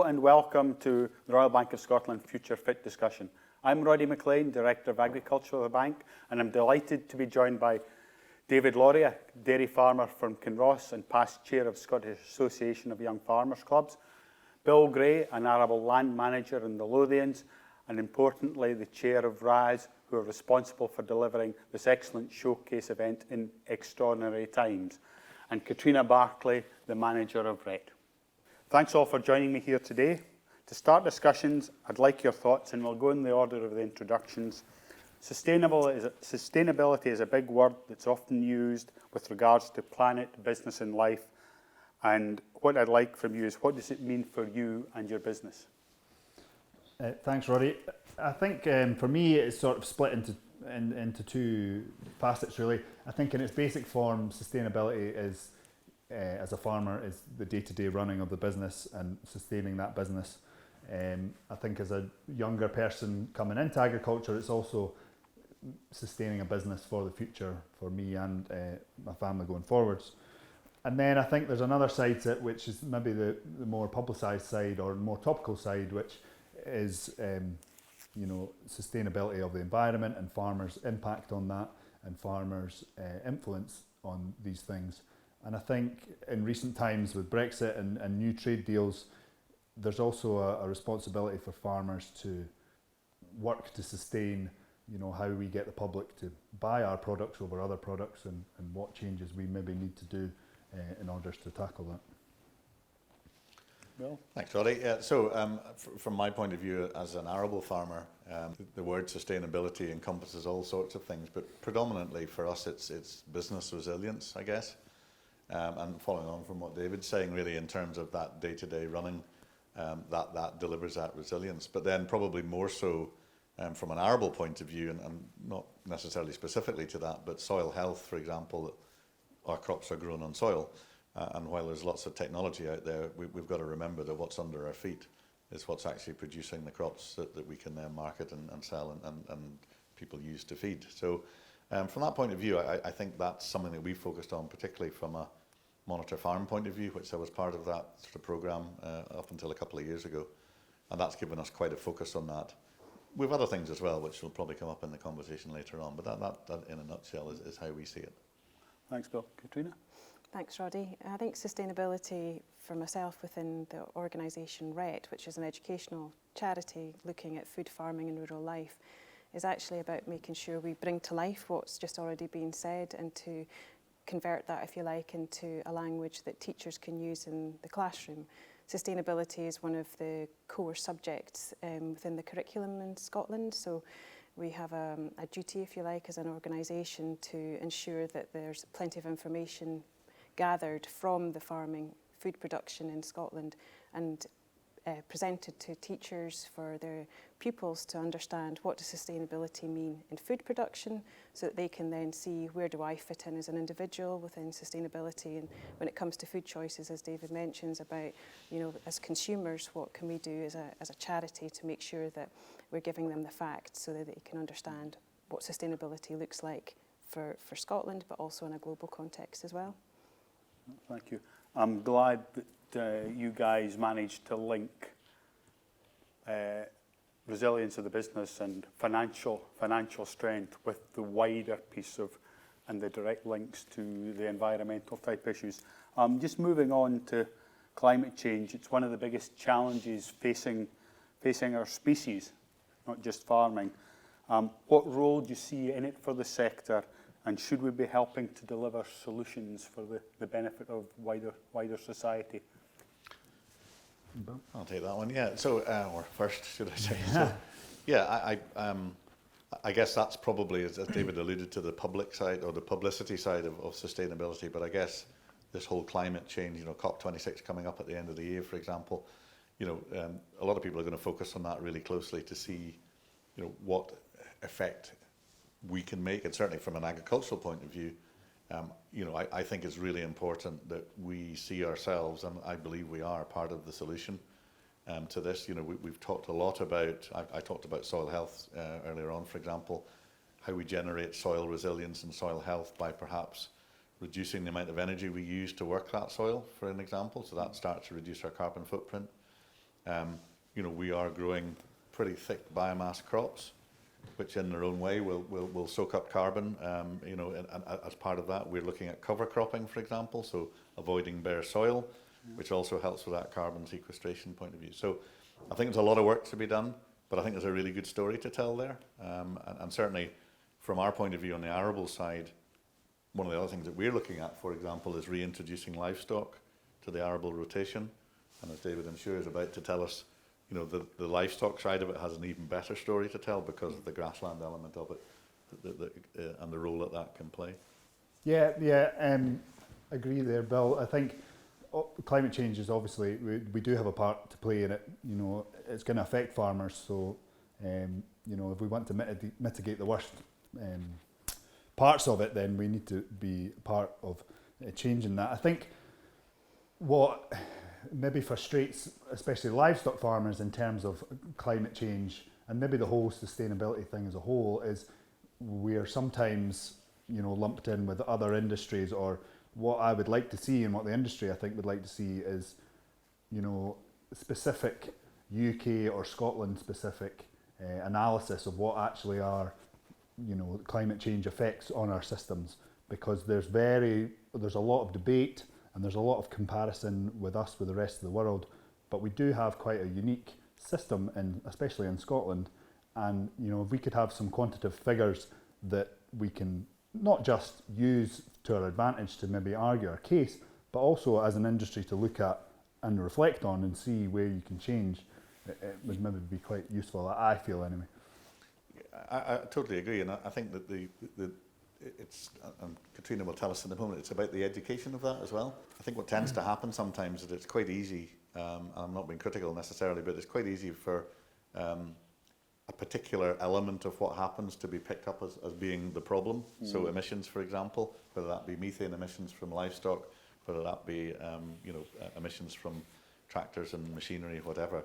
Hello and welcome to the Royal Bank of Scotland Future Fit discussion. I'm Roddy McLean, Director of Agriculture of the Bank, and I'm delighted to be joined by David Lauria, dairy farmer from Kinross and past chair of Scottish Association of Young Farmers Clubs, Bill Gray, an arable land manager in the Lothians, and importantly the chair of RAS, who are responsible for delivering this excellent showcase event in extraordinary times, and Katrina Barclay, the manager of RET. Thanks all for joining me here today. To start discussions, I'd like your thoughts, and we'll go in the order of the introductions. Sustainability is a big word that's often used with regards to planet, business and life. And what I'd like from you is, what does it mean for you and your business? Thanks, Roddy. I think for me it's sort of split into two facets really. I think in its basic form, sustainability is, as a farmer, is the day-to-day running of the business and sustaining that business. I think as a younger person coming into agriculture, it's also sustaining a business for the future for me and my family going forwards. And then I think there's another side to it, which is maybe the more publicised side or more topical side, which is sustainability of the environment and farmers' impact on that and farmers' influence on these things. And I think in recent times with Brexit and new trade deals, there's also a responsibility for farmers to work to sustain, how we get the public to buy our products over other products and what changes we maybe need to do in order to tackle that. Bill? Thanks, Roddy. From my point of view as an arable farmer, the word sustainability encompasses all sorts of things, but predominantly for us it's business resilience, I guess. And following on from what David's saying, really in terms of that day-to-day running, that delivers that resilience. But then probably more so from an arable point of view, and not necessarily specifically to that, but soil health, for example, our crops are grown on soil. And while there's lots of technology out there, we've got to remember that what's under our feet is what's actually producing the crops that we can then market and sell and people use to feed. So from that point of view, I think that's something that we focused on, particularly from a Monitor Farm point of view, which I was part of that sort of programme up until a couple of years ago. And that's given us quite a focus on that. We have other things as well, which will probably come up in the conversation later on, but that in a nutshell is how we see it. Thanks, Bill. Katrina? Thanks, Roddy. I think sustainability for myself within the organisation RET, which is an educational charity looking at food farming and rural life, is actually about making sure we bring to life what's just already been said and to convert that, if you like, into a language that teachers can use in the classroom. Sustainability is one of the core subjects within the curriculum in Scotland, so we have a duty, if you like, as an organisation to ensure that there's plenty of information gathered from the farming food production in Scotland and presented to teachers for their pupils to understand what does sustainability mean in food production, so that they can then see where do I fit in as an individual within sustainability. And when it comes to food choices, as David mentions about, as consumers, what can we do as a charity to make sure that we're giving them the facts so that they can understand what sustainability looks like for Scotland, but also in a global context as well. Thank you. I'm glad that you guys managed to link resilience of the business and financial strength with the wider piece of and the direct links to the environmental type issues. Just moving on to climate change, it's one of the biggest challenges facing our species, not just farming. What role do you see in it for the sector? And should we be helping to deliver solutions for the benefit of wider society? I'll take that one. Yeah. So, or first, should I say? So, yeah, I guess that's probably, as David alluded to, the public side or the publicity side of sustainability. But I guess this whole climate change, COP26 coming up at the end of the year, for example, a lot of people are going to focus on that really closely to see, what effect we can make, and certainly from an agricultural point of view, I think it's really important that we see ourselves, and I believe we are part of the solution to this. We've talked a lot about, I talked about soil health earlier on, for example, how we generate soil resilience and soil health by perhaps reducing the amount of energy we use to work that soil, for an example, so that starts to reduce our carbon footprint. You know, we are growing pretty thick biomass crops, which in their own way will soak up carbon. You know, and as part of that, we're looking at cover cropping, for example, so avoiding bare soil, which also helps with that carbon sequestration point of view. So I think there's a lot of work to be done, but I think there's a really good story to tell there. And certainly from our point of view on the arable side, one of the other things that we're looking at, for example, is reintroducing livestock to the arable rotation. And as David, I'm sure, is about to tell us, you know, the livestock side of it has an even better story to tell because of the grassland element of it and the role that that can play. Agree there, Bill. I think climate change is obviously, we do have a part to play in it. You know, it's going to affect farmers, so you know, if we want to mitigate the worst parts of it, then we need to be part of changing that. I think what maybe frustrates especially livestock farmers in terms of climate change and maybe the whole sustainability thing as a whole is we're sometimes, you know, lumped in with other industries, or what I would like to see and what the industry I think would like to see is, you know, specific UK or Scotland specific analysis of what actually are, you know, climate change effects on our systems, because there's a lot of debate and there's a lot of comparison with us with the rest of the world, but we do have quite a unique system, especially in Scotland. And you know, if we could have some quantitative figures that we can not just use to our advantage to maybe argue our case, but also as an industry to look at and reflect on and see where you can change, it would maybe be quite useful, I feel anyway. I totally agree, and I think that it's, and Katrina will tell us in a moment, it's about the education of that as well. I think what tends to happen sometimes is it's quite easy, and I'm not being critical necessarily, but it's quite easy for a particular element of what happens to be picked up as being the problem. So emissions, for example, whether that be methane emissions from livestock, whether that be you know, emissions from tractors and machinery, whatever.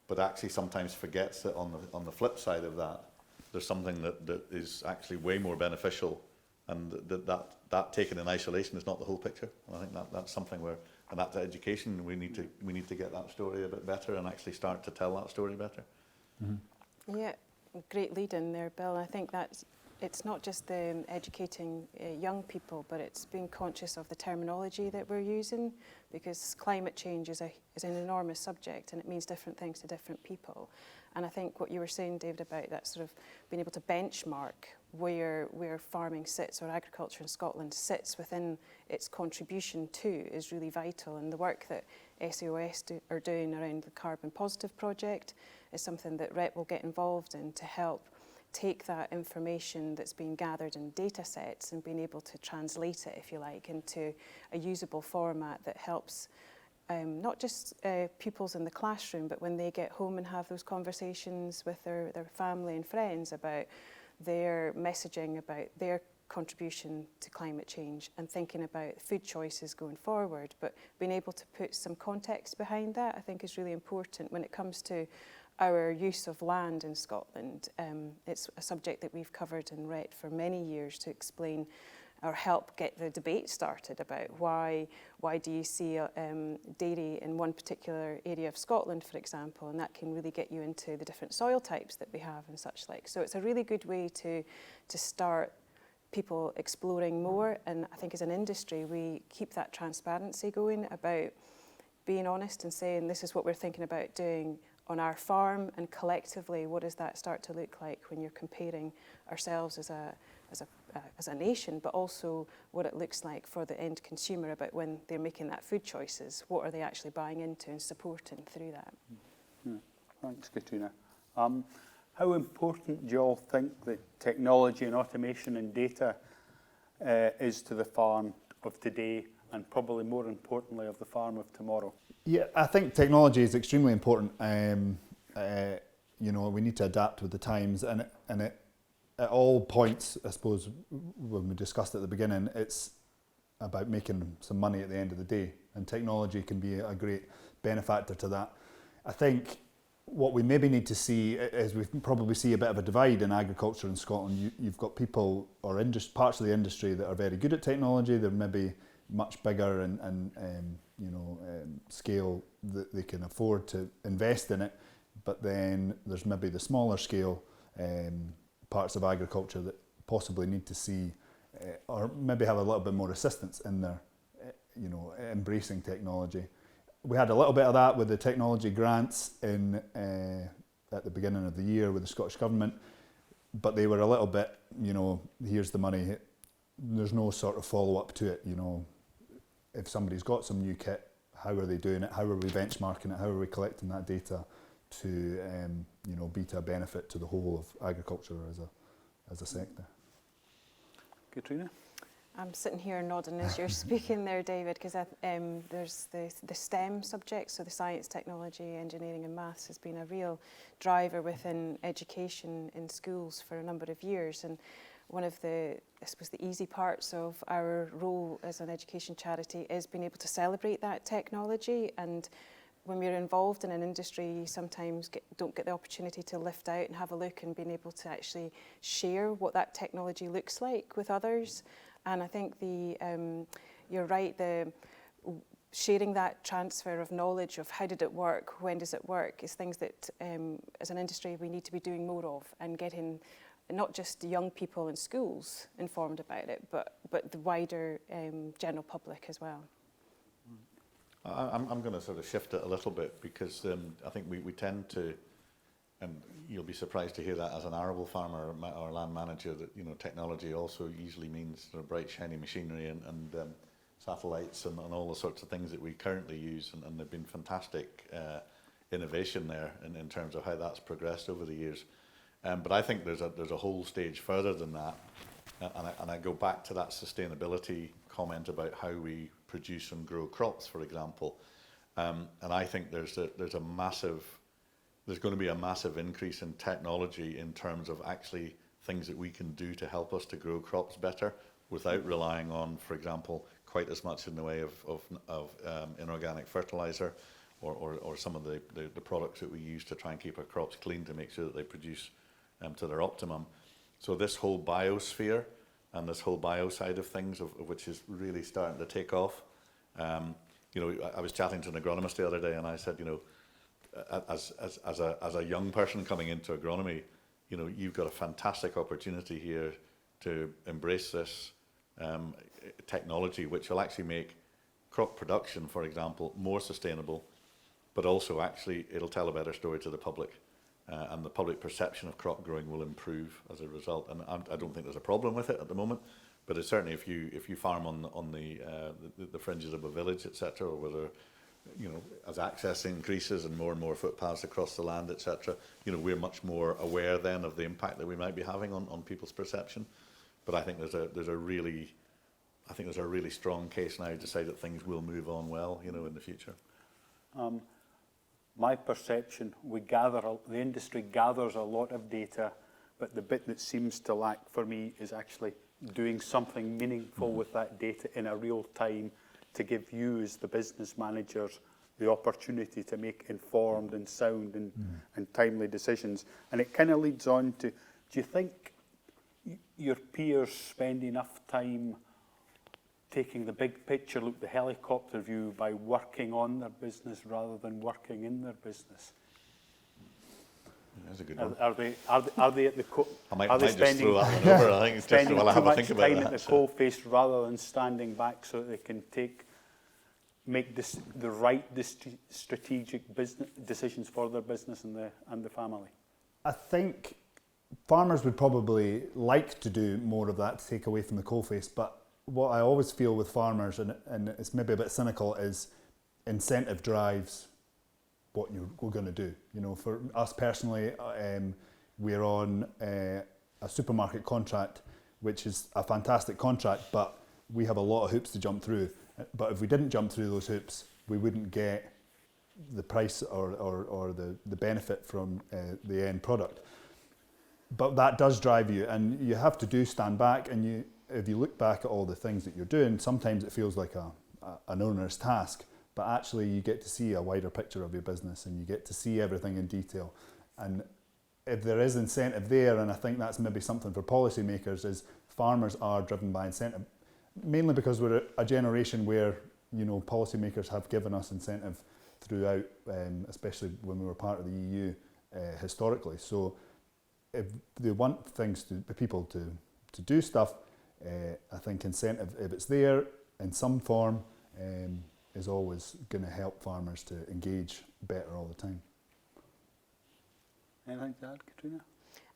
But actually sometimes forgets that on the flip side of that, there's something that is actually way more beneficial, and that taken in isolation is not the whole picture. And I think that's something where, and that's education. We need to get that story a bit better and actually start to tell that story better. Mm-hmm. Yeah, great lead in there, Bill. I think it's not just educating young people, but it's being conscious of the terminology that we're using, because climate change is an enormous subject and it means different things to different people. And I think what you were saying, David, about that sort of being able to benchmark where farming sits, or agriculture in Scotland sits within its contribution to, is really vital. And the work that SAOS are doing around the Carbon Positive project is something that REP will get involved in to help take that information that's been gathered in data sets and being able to translate it, if you like, into a usable format that helps not just pupils in the classroom, but when they get home and have those conversations with their family and friends about their messaging, about their contribution to climate change, and thinking about food choices going forward. But being able to put some context behind that, I think, is really important when it comes to our use of land in Scotland. It's a subject that we've covered in RET for many years to explain or help get the debate started about why do you see dairy in one particular area of Scotland, for example, and that can really get you into the different soil types that we have and such like. So it's a really good way to start people exploring more, and I think as an industry we keep that transparency going about being honest and saying this is what we're thinking about doing on our farm, and collectively what does that start to look like when you're comparing ourselves as a nation, but also what it looks like for the end consumer about when they're making that food choices, what are they actually buying into and supporting through that. Yeah. Thanks, Katrina. How important do you all think that technology and automation and data is to the farm of today, and probably more importantly of the farm of tomorrow? Yeah, I think technology is extremely important. You know, we need to adapt with the times, and it, at all points, I suppose, when we discussed at the beginning, it's about making some money at the end of the day, and technology can be a great benefactor to that. I think what we maybe need to see is we probably see a bit of a divide in agriculture in Scotland. You've got people or parts of the industry that are very good at technology. They're maybe much bigger and scale that they can afford to invest in it, but then there's maybe the smaller scale parts of agriculture that possibly need to see or maybe have a little bit more assistance in their embracing technology. We had a little bit of that with the technology grants at the beginning of the year with the Scottish Government, but they were a little bit, here's the money, there's no sort of follow-up to it. If somebody's got some new kit, how are they doing it, how are we benchmarking it, how are we collecting that data to be to a benefit to the whole of agriculture as a sector. Katrina? I'm sitting here nodding as you're speaking there, David, because there's the STEM subjects, so the science, technology, engineering and maths has been a real driver within education in schools for a number of years. And one of the easy parts of our role as an education charity is being able to celebrate that technology. And when we're involved in an industry, you sometimes don't get the opportunity to lift out and have a look and being able to actually share what that technology looks like with others. And I think you're right, the sharing that transfer of knowledge of how did it work, when does it work, is things that as an industry we need to be doing more of, and getting not just young people in schools informed about it, but the wider general public as well. I'm going to sort of shift it a little bit, because I think we tend to, and you'll be surprised to hear that as an arable farmer or land manager, that technology also usually means sort of bright shiny machinery and satellites and all the sorts of things that we currently use, and there've been fantastic innovation there in terms of how that's progressed over the years. But I think there's a whole stage further than that, and I go back to that sustainability comment about how we produce and grow crops, for example. And I think there's going to be a massive increase in technology in terms of actually things that we can do to help us to grow crops better without relying on, for example, quite as much in the way of inorganic fertilizer or some of the products that we use to try and keep our crops clean to make sure that they produce to their optimum. So this whole biosphere and this whole bio side of things, of which is really starting to take off. I was chatting to an agronomist the other day, and I said, as a young person coming into agronomy, you've got a fantastic opportunity here to embrace this technology, which will actually make crop production, for example, more sustainable, but also actually it'll tell a better story to the public. And the public perception of crop growing will improve as a result. And I don't think there's a problem with it at the moment, but it's certainly if you farm on the fringes of a village, etc., or whether as access increases and more footpaths across the land, etc., we're much more aware then of the impact that we might be having on people's perception. But I think there's a really strong case now to say that things will move on well, in the future. My perception, the industry gathers a lot of data, but the bit that seems to lack for me is actually doing something meaningful with that data in a real time to give you as the business managers the opportunity to make informed and sound and timely decisions. And it kind of leads on to, do you think your peers spend enough time taking the big picture look, the helicopter view, by working on their business rather than working in their business? That's a good one. Are they at the I might just throw that one over. I think it's just while I have a think about time that. at the coal face rather than standing back so that they can make the right strategic business decisions for their business and the family? I think farmers would probably like to do more of that to take away from the coalface, but what I always feel with farmers, and it's maybe a bit cynical, is incentive drives what we're going to do. For us personally, we're on a supermarket contract, which is a fantastic contract, but we have a lot of hoops to jump through. But if we didn't jump through those hoops, we wouldn't get the price or the benefit from the end product. But that does drive you, and you have to stand back, and if you look back at all the things that you're doing, sometimes it feels like an onerous task, but actually you get to see a wider picture of your business and you get to see everything in detail. And if there is incentive there, and I think that's maybe something for policymakers, is farmers are driven by incentive. mainly because we're a generation where, you know, policymakers have given us incentive throughout, especially when we were part of the EU historically. So if they want people to do stuff, I think incentive, if it's there in some form, is always going to help farmers to engage better all the time. Anything to add, Katrina?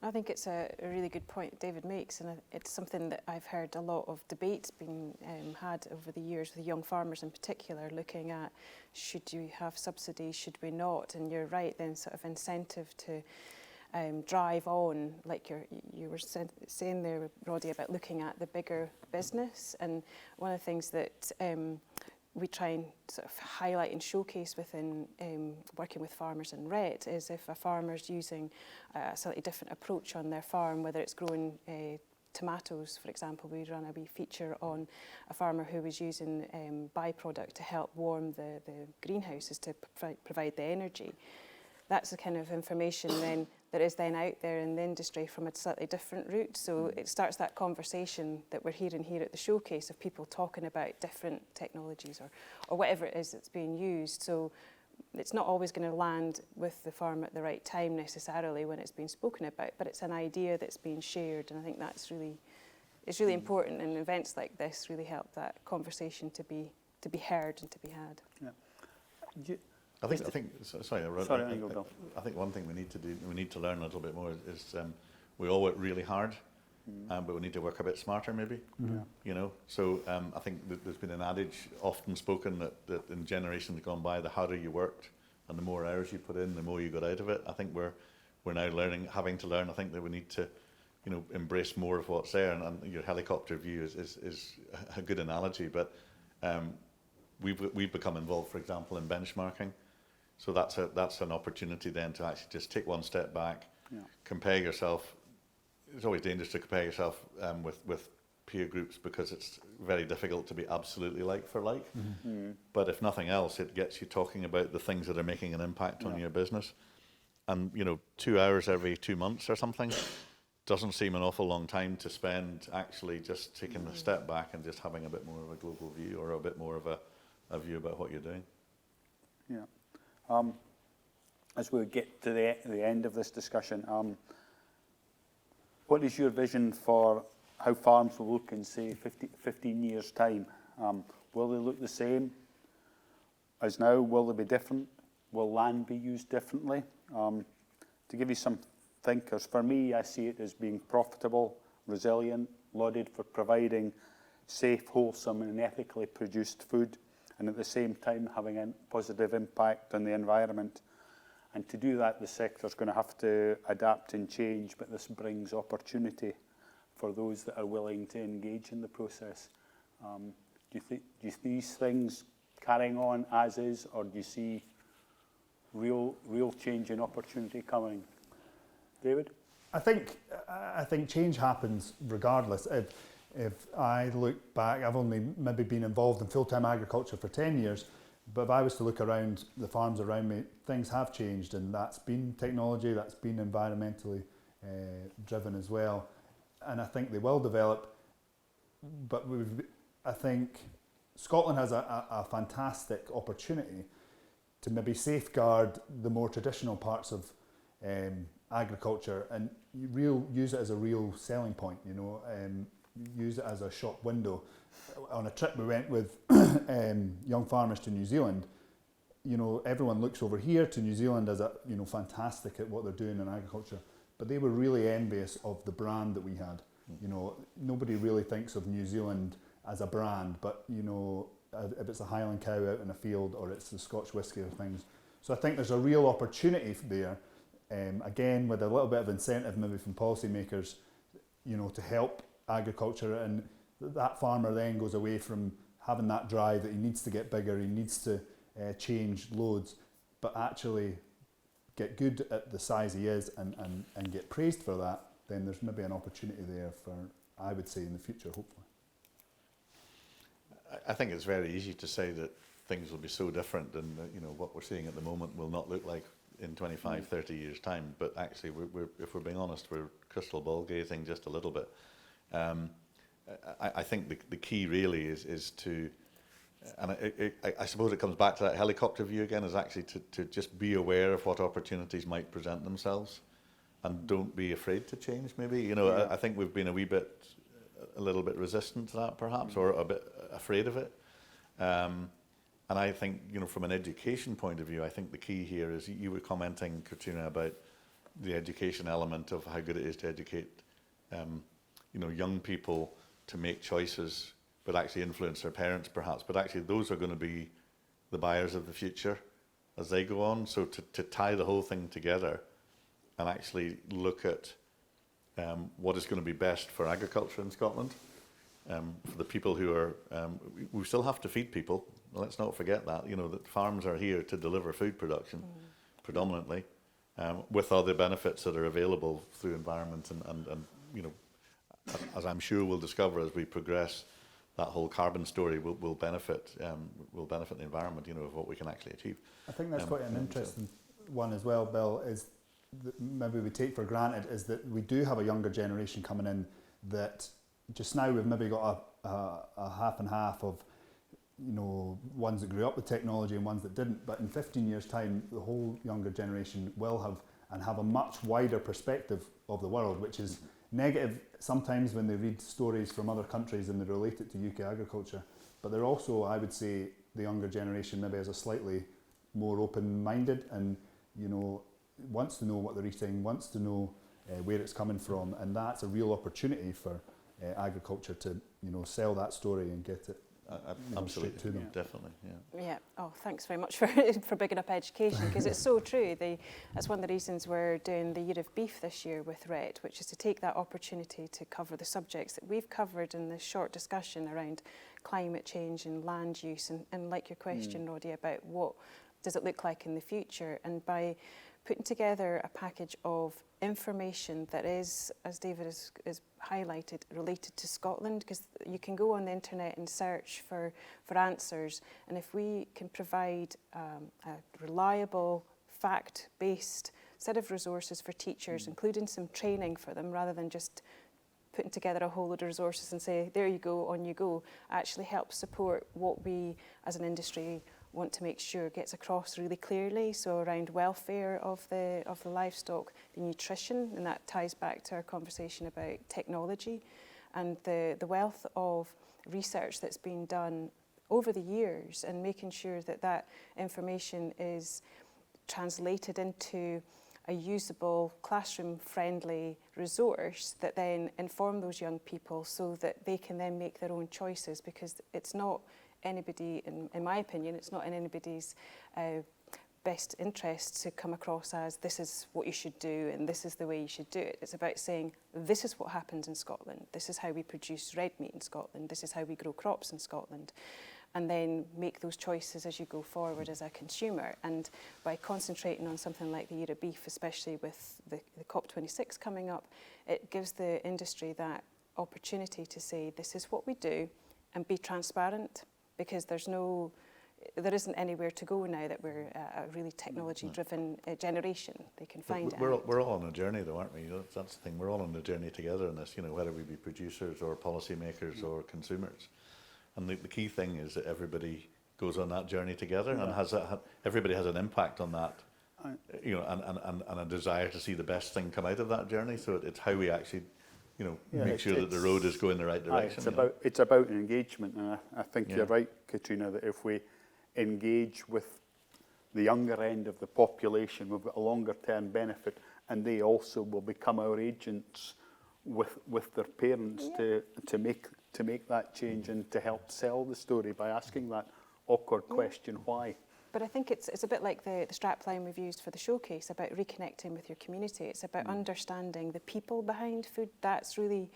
I think it's a really good point David makes, and it's something that I've heard a lot of debates being had over the years with young farmers in particular, looking at should you have subsidies, should we not? And you're right, then sort of incentive to drive on, like you were saying there, Roddy, about looking at the bigger business. And one of the things that we try and sort of highlight and showcase within working with farmers in RET is if a farmer's using a slightly different approach on their farm, whether it's growing tomatoes, for example. We ran a wee feature on a farmer who was using byproduct to help warm the greenhouses to provide the energy. That's the kind of information then that is then out there in the industry from a slightly different route. So it starts that conversation that we're hearing here at the showcase of people talking about different technologies or whatever it is that's being used. So it's not always going to land with the farm at the right time necessarily when it's being spoken about, but it's an idea that's being shared, and I think that's really important, and events like this really help that conversation to be heard and to be had. Yeah. I think. Sorry, Sorry, I go, Bill. I think one thing we need to do, we need to learn a little bit more is we all work really hard, but we need to work a bit smarter, maybe. Yeah. You know, so I think that there's been an adage often spoken that in generations gone by, the harder you worked and the more hours you put in, the more you got out of it. I think we're now having to learn. I think that we need to, you know, embrace more of what's there. And your helicopter view is a good analogy, but we've become involved, for example, in benchmarking. So that's an opportunity then to actually just take one step back, compare yourself. It's always dangerous to compare yourself with peer groups because it's very difficult to be absolutely like for like. Mm-hmm. But if nothing else, it gets you talking about the things that are making an impact on your business. And, you know, 2 hours every 2 months or something doesn't seem an awful long time to spend actually just taking a step back and just having a bit more of a global view or a bit more of a view about what you're doing. Yeah. As we get to the end of this discussion, what is your vision for how farms will look in, say, 15 years' time? Will they look the same as now? Will they be different? Will land be used differently? To give you some thinkers, for me, I see it as being profitable, resilient, lauded for providing safe, wholesome and ethically produced food, and at the same time having a positive impact on the environment. And to do that, the sector's going to have to adapt and change, but this brings opportunity for those that are willing to engage in the process. Do you see these things carrying on as is, or do you see real change and opportunity coming? David? I think change happens regardless. If I look back, I've only maybe been involved in full-time agriculture for 10 years, but if I was to look around the farms around me, things have changed, and that's been technology, that's been environmentally driven as well. And I think they will develop, but I think Scotland has a fantastic opportunity to maybe safeguard the more traditional parts of agriculture and use it as a real selling point, you know, use it as a shop window. On a trip we went with young farmers to New Zealand, you know, everyone looks over here to New Zealand as a, you know, fantastic at what they're doing in agriculture, but they were really envious of the brand that we had. You know, nobody really thinks of New Zealand as a brand, but, you know, if it's a Highland cow out in a field or it's the Scotch whisky or things. So I think there's a real opportunity there, again, with a little bit of incentive maybe from policymakers, you know, to help agriculture, and that farmer then goes away from having that drive that he needs to get bigger, he needs to change loads, but actually get good at the size he is and get praised for that. Then there's maybe an opportunity there for, I would say, in the future, hopefully. I think it's very easy to say that things will be so different, and you know, what we're seeing at the moment will not look like in 25, 30 years' time. But actually, if we're being honest, we're crystal ball gazing just a little bit. I think the key really is to, and I suppose it comes back to that helicopter view again, is actually to just be aware of what opportunities might present themselves, and don't be afraid to change. Maybe, you know, I think we've been a little bit resistant to that, perhaps, or a bit afraid of it. And I think, you know, from an education point of view, I think the key here is, you were commenting, Katrina, about the education element of how good it is to educate, you know, young people to make choices, but actually influence their parents, perhaps. But actually, those are going to be the buyers of the future as they go on. So to tie the whole thing together and actually look at what is going to be best for agriculture in Scotland, for the people who are, we still have to feed people. Let's not forget that, you know, that farms are here to deliver food production predominantly, with other benefits that are available through environment and you know, as I'm sure we'll discover as we progress, that whole carbon story will benefit the environment, you know, of what we can actually achieve. I think that's quite an interesting one as well, Bill, is that maybe we take for granted is that we do have a younger generation coming in that just now we've maybe got a half and half of, you know, ones that grew up with technology and ones that didn't. But in 15 years' time, the whole younger generation will have a much wider perspective of the world, which is negative sometimes when they read stories from other countries and they relate it to UK agriculture. But they're also, I would say, the younger generation maybe is a slightly more open-minded and, you know, wants to know what they're eating, wants to know where it's coming from, and that's a real opportunity for agriculture to, you know, sell that story and get it. Absolutely, to them. definitely, yeah. Yeah. Oh, thanks very much for bigging up education, because it's so true. That's one of the reasons we're doing the Year of Beef this year with RET, which is to take that opportunity to cover the subjects that we've covered in this short discussion around climate change and land use, and like your question, Roddy, about what does it look like in the future, and by putting together a package of information that is, as David has highlighted, related to Scotland, because you can go on the internet and search for answers, and if we can provide a reliable, fact-based set of resources for teachers, including some training for them, rather than just putting together a whole load of resources and say, there you go, on you go, actually helps support what we as an industry want to make sure gets across really clearly. So around welfare of the livestock, the nutrition, and that ties back to our conversation about technology, and the wealth of research that's been done over the years, and making sure that that information is translated into a usable, classroom-friendly resource that then inform those young people so that they can then make their own choices, because it's not anybody, in my opinion, it's not in anybody's best interest to come across as this is what you should do and this is the way you should do it. It's about saying this is what happens in Scotland, this is how we produce red meat in Scotland, this is how we grow crops in Scotland, and then make those choices as you go forward as a consumer. And by concentrating on something like the Year of Beef, especially with the COP26 coming up, it gives the industry that opportunity to say this is what we do and be transparent, because there isn't anywhere to go now that we're a really technology-driven generation. They can find it. We're all on a journey, though, aren't we? That's the thing. We're all on a journey together in this. You know, whether we be producers or policymakers or consumers. And the key thing is that everybody goes on that journey together, and everybody has an impact on that. You know, and a desire to see the best thing come out of that journey. So it's how we actually, you know, make sure that the road is going the right direction. It's about engagement, and I think you're right, Katrina, that if we engage with the younger end of the population, we've got a longer term benefit, and they also will become our agents with their parents to make that change and to help sell the story by asking that awkward question, why? But I think it's a bit like the strapline we've used for the showcase about reconnecting with your community. It's about understanding the people behind food. That's really,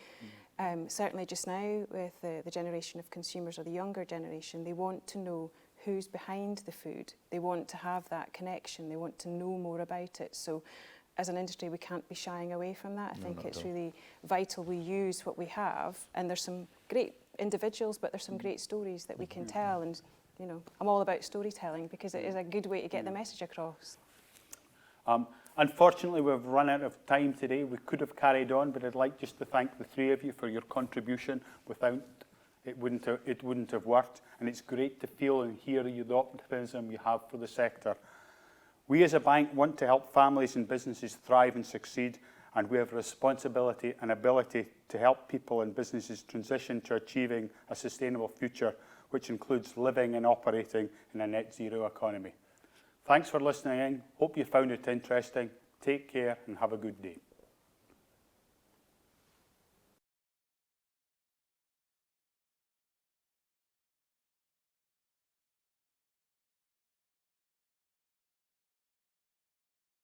certainly just now with the generation of consumers, or the younger generation, they want to know who's behind the food. They want to have that connection. They want to know more about it. So as an industry, we can't be shying away from that. I think it's really vital we use what we have. And there's some great individuals, but there's some great stories that we can tell. And you know, I'm all about storytelling because it is a good way to get the message across. Unfortunately, we've run out of time today. We could have carried on, but I'd like just to thank the three of you for your contribution. Without it wouldn't have worked, and it's great to feel and hear you the optimism you have for the sector. We as a bank want to help families and businesses thrive and succeed, and we have a responsibility and ability to help people and businesses transition to achieving a sustainable future, which includes living and operating in a net zero economy. Thanks for listening in. Hope you found it interesting. Take care and have a good day.